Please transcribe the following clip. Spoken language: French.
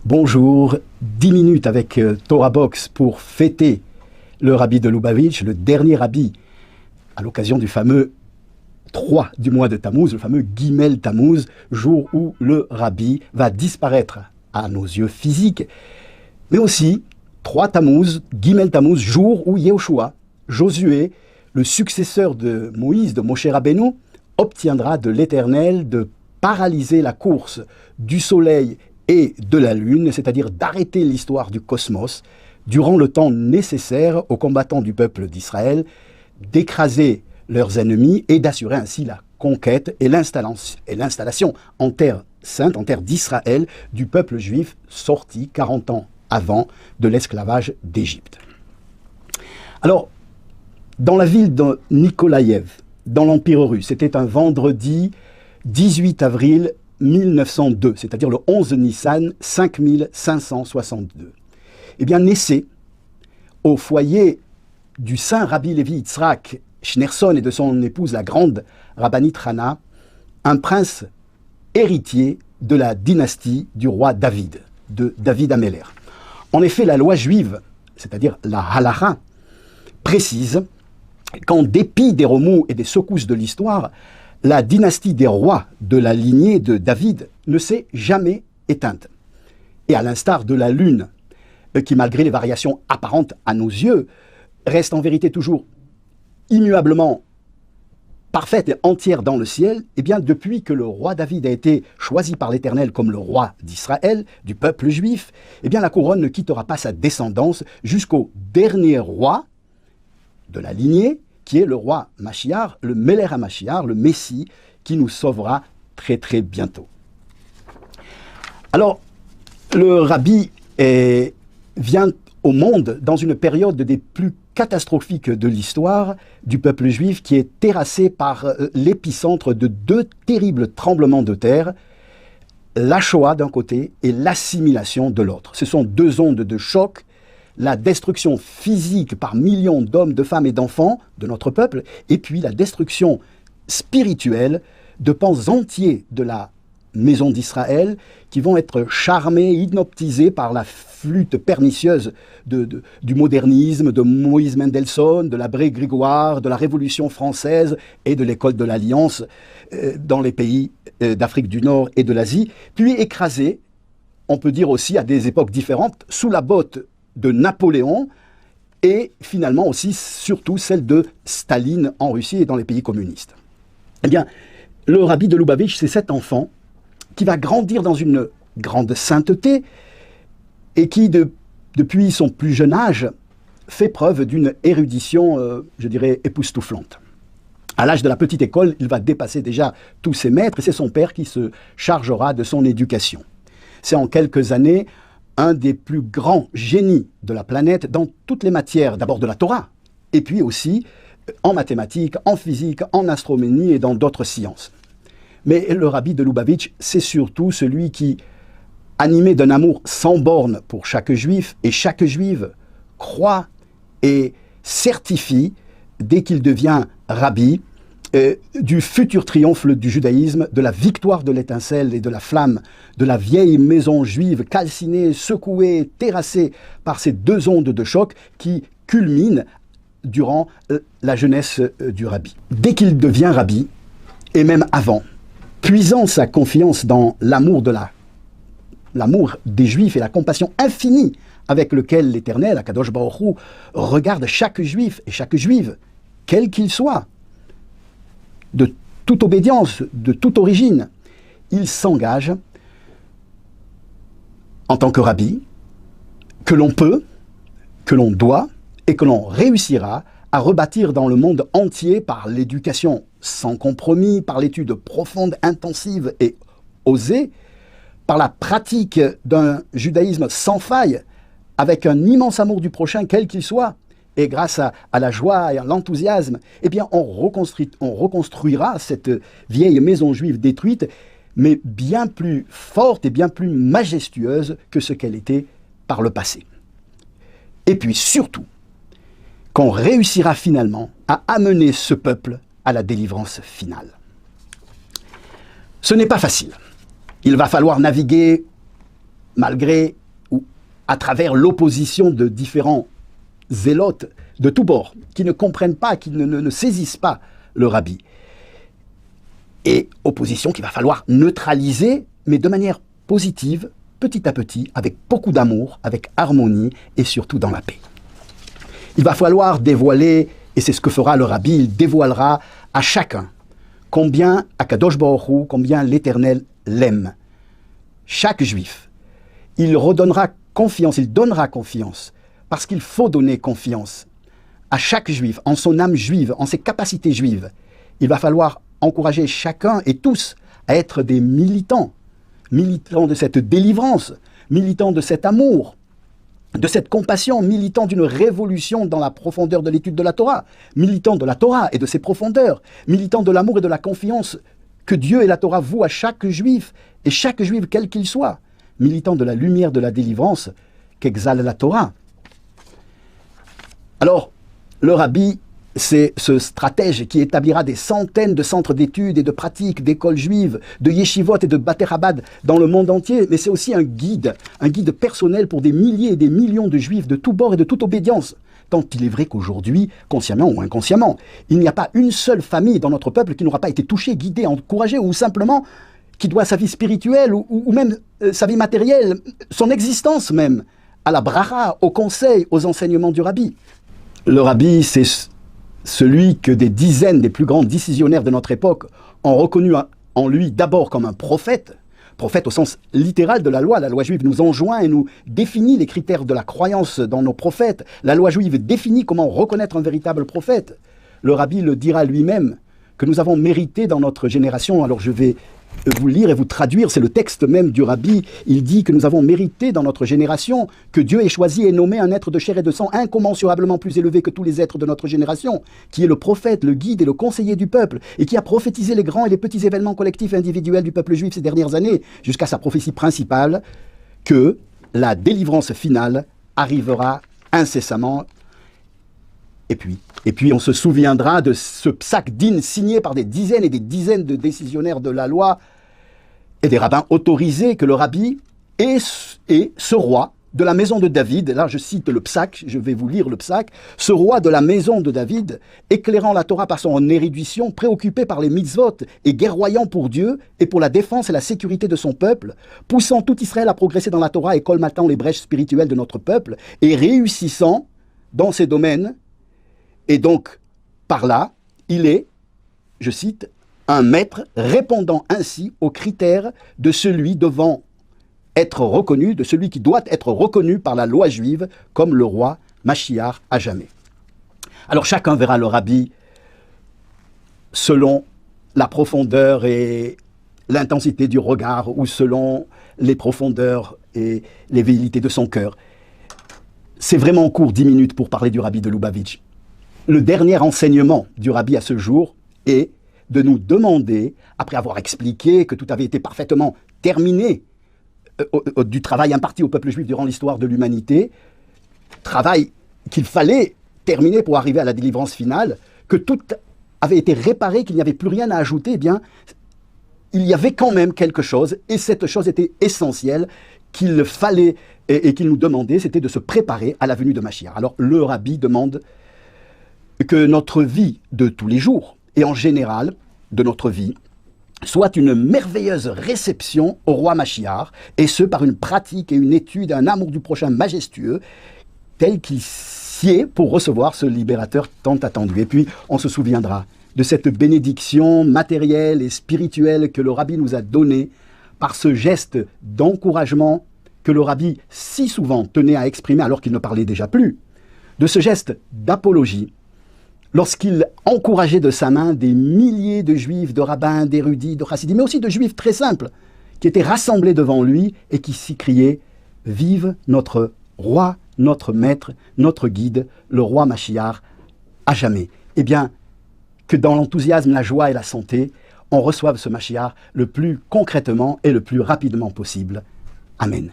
Bonjour, 10 minutes avec Torah Box pour fêter le rabbi de Lubavitch, le dernier rabbi, à l'occasion du fameux 3 du mois de Tammuz, le fameux Gimel Tammuz, jour où le rabbi va disparaître à nos yeux physiques, mais aussi 3 Tammuz, Gimel Tammuz, jour où Yehoshua, Josué, le successeur de Moïse, de Moshe Rabbeinu, obtiendra de l'Éternel de paralyser la course du soleil et de la lune, c'est-à-dire d'arrêter l'histoire du cosmos, durant le temps nécessaire aux combattants du peuple d'Israël, d'écraser leurs ennemis et d'assurer ainsi la conquête et l'installation en terre sainte, en terre d'Israël, du peuple juif sorti 40 ans avant de l'esclavage d'Égypte. Alors, dans la ville de Nikolaïev, dans l'Empire russe, c'était un vendredi 18 avril 1902, c'est-à-dire le 11 Nissan 5562. Eh bien, naissait au foyer du saint Rabbi Levi Yitzhak Schneerson et de son épouse, la grande rabbinite Hana, un prince héritier de la dynastie du roi David, de David Améler. En effet, la loi juive, c'est-à-dire la halacha, précise qu'en dépit des remous et des secousses de l'histoire, la dynastie des rois de la lignée de David ne s'est jamais éteinte. Et à l'instar de la lune, qui malgré les variations apparentes à nos yeux, reste en vérité toujours immuablement parfaite et entière dans le ciel, eh bien depuis que le roi David a été choisi par l'Éternel comme le roi d'Israël, du peuple juif, eh bien la couronne ne quittera pas sa descendance jusqu'au dernier roi de la lignée, qui est le roi Mashiach, le Meler HaMashiach, le Messie, qui nous sauvera très très bientôt. Alors, le rabbi vient au monde dans une période des plus catastrophiques de l'histoire du peuple juif, qui est terrassé par l'épicentre de 2 terribles tremblements de terre, la Shoah d'un côté et l'assimilation de l'autre. Ce sont 2 ondes de choc, la destruction physique par millions d'hommes, de femmes et d'enfants de notre peuple, et puis la destruction spirituelle de pans entiers de la maison d'Israël qui vont être charmés, hypnotisés par la flûte pernicieuse du modernisme, de Moïse Mendelssohn, de la Bré Grégoire, de la Révolution française et de l'école de l'Alliance dans les pays d'Afrique du Nord et de l'Asie, puis écrasés, on peut dire aussi à des époques différentes, sous la botte de Napoléon et finalement aussi surtout celle de Staline en Russie et dans les pays communistes. Eh bien, le rabbi de Lubavitch, c'est cet enfant qui va grandir dans une grande sainteté et qui, depuis son plus jeune âge, fait preuve d'une érudition, je dirais, époustouflante. À l'âge de la petite école, il va dépasser déjà tous ses maîtres et c'est son père qui se chargera de son éducation. C'est en quelques années un des plus grands génies de la planète dans toutes les matières, d'abord de la Torah, et puis aussi en mathématiques, en physique, en astronomie et dans d'autres sciences. Mais le rabbi de Lubavitch, c'est surtout celui qui, animé d'un amour sans borne pour chaque juif et chaque juive, croit et certifie, dès qu'il devient rabbi, du futur triomphe du judaïsme, de la victoire de l'étincelle et de la flamme, de la vieille maison juive calcinée, secouée, terrassée par ces 2 ondes de choc qui culminent durant la jeunesse du rabbi. Dès qu'il devient rabbi, et même avant, puisant sa confiance dans l'amour des Juifs et la compassion infinie avec lequel l'Éternel, Akadosh Baruch Hu, regarde chaque Juif et chaque Juive, quel qu'il soit, de toute obédience, de toute origine, il s'engage en tant que rabbi, que l'on peut, que l'on doit et que l'on réussira à rebâtir dans le monde entier par l'éducation sans compromis, par l'étude profonde, intensive et osée, par la pratique d'un judaïsme sans faille, avec un immense amour du prochain, quel qu'il soit, et grâce à la joie et à l'enthousiasme, eh bien on reconstruira cette vieille maison juive détruite, mais bien plus forte et bien plus majestueuse que ce qu'elle était par le passé. Et puis surtout, qu'on réussira finalement à amener ce peuple à la délivrance finale. Ce n'est pas facile. Il va falloir naviguer malgré ou à travers l'opposition de différents zélotes de tous bords, qui ne comprennent pas, qui ne saisissent pas le rabbi. Et opposition qu'il va falloir neutraliser, mais de manière positive, petit à petit, avec beaucoup d'amour, avec harmonie et surtout dans la paix. Il va falloir dévoiler, et c'est ce que fera le rabbi, il dévoilera à chacun combien Akadosh Baruch Hu, combien l'Éternel l'aime. Chaque juif, il redonnera confiance, il donnera confiance, parce qu'il faut donner confiance à chaque juif, en son âme juive, en ses capacités juives. Il va falloir encourager chacun et tous à être des militants, militants de cette délivrance, militants de cet amour, de cette compassion, militants d'une révolution dans la profondeur de l'étude de la Torah, militants de la Torah et de ses profondeurs, militants de l'amour et de la confiance que Dieu et la Torah vouent à chaque juif, et chaque juif quel qu'il soit, militants de la lumière de la délivrance qu'exhale la Torah. Alors, le rabbi, c'est ce stratège qui établira des centaines de centres d'études et de pratiques, d'écoles juives, de yeshivot et de Bate Chabad dans le monde entier, mais c'est aussi un guide personnel pour des milliers et des millions de juifs de tous bords et de toute obédience. Tant il est vrai qu'aujourd'hui, consciemment ou inconsciemment, il n'y a pas une seule famille dans notre peuple qui n'aura pas été touchée, guidée, encouragée, ou simplement qui doit sa vie spirituelle ou même sa vie matérielle, son existence même, à la bracha, au conseil, aux enseignements du rabbi. Le rabbi, c'est celui que des dizaines des plus grands décisionnaires de notre époque ont reconnu en lui d'abord comme un prophète au sens littéral de la loi. La loi juive nous enjoint et nous définit les critères de la croyance dans nos prophètes. La loi juive définit comment reconnaître un véritable prophète. Le rabbi le dira lui-même, que nous avons mérité dans notre génération. Alors je vais vous lire et vous traduire, c'est le texte même du rabbi. Il dit que nous avons mérité dans notre génération que Dieu ait choisi et nommé un être de chair et de sang incommensurablement plus élevé que tous les êtres de notre génération, qui est le prophète, le guide et le conseiller du peuple, et qui a prophétisé les grands et les petits événements collectifs et individuels du peuple juif ces dernières années, jusqu'à sa prophétie principale, que la délivrance finale arrivera incessamment. Et puis on se souviendra de ce psak din signé par des dizaines et des dizaines de décisionnaires de la loi et des rabbins autorisés que le rabbi est ce roi de la maison de David. Là je cite le psak, je vais vous lire le psak. Ce roi de la maison de David, éclairant la Torah par son érudition, préoccupé par les mitzvot et guerroyant pour Dieu et pour la défense et la sécurité de son peuple, poussant tout Israël à progresser dans la Torah et colmatant les brèches spirituelles de notre peuple et réussissant dans ces domaines. Et donc, par là, il est, je cite, un maître répondant ainsi aux critères de celui devant être reconnu, de celui qui doit être reconnu par la loi juive comme le roi Mashiach à jamais. Alors chacun verra le rabbi selon la profondeur et l'intensité du regard ou selon les profondeurs et les velléités de son cœur. C'est vraiment court, 10 minutes pour parler du rabbi de Lubavitch. Le dernier enseignement du rabbi à ce jour est de nous demander, après avoir expliqué que tout avait été parfaitement terminé du travail imparti au peuple juif durant l'histoire de l'humanité, travail qu'il fallait terminer pour arriver à la délivrance finale, que tout avait été réparé, qu'il n'y avait plus rien à ajouter, eh bien, il y avait quand même quelque chose, et cette chose était essentielle, qu'il fallait et qu'il nous demandait, c'était de se préparer à la venue de Mashiach. Alors le rabbi demande que notre vie de tous les jours, et en général de notre vie, soit une merveilleuse réception au roi Mashiach, et ce par une pratique et une étude, un amour du prochain majestueux, tel qu'il sied pour recevoir ce libérateur tant attendu. Et puis on se souviendra de cette bénédiction matérielle et spirituelle que le rabbi nous a donnée par ce geste d'encouragement que le rabbi si souvent tenait à exprimer alors qu'il ne parlait déjà plus, de ce geste d'apologie, lorsqu'il encourageait de sa main des milliers de juifs, de rabbins, d'érudits, de chassidim, mais aussi de juifs très simples, qui étaient rassemblés devant lui et qui s'y criaient « Vive notre roi, notre maître, notre guide, le roi Mashiach, à jamais ». Eh bien, que dans l'enthousiasme, la joie et la santé, on reçoive ce Mashiach le plus concrètement et le plus rapidement possible. Amen.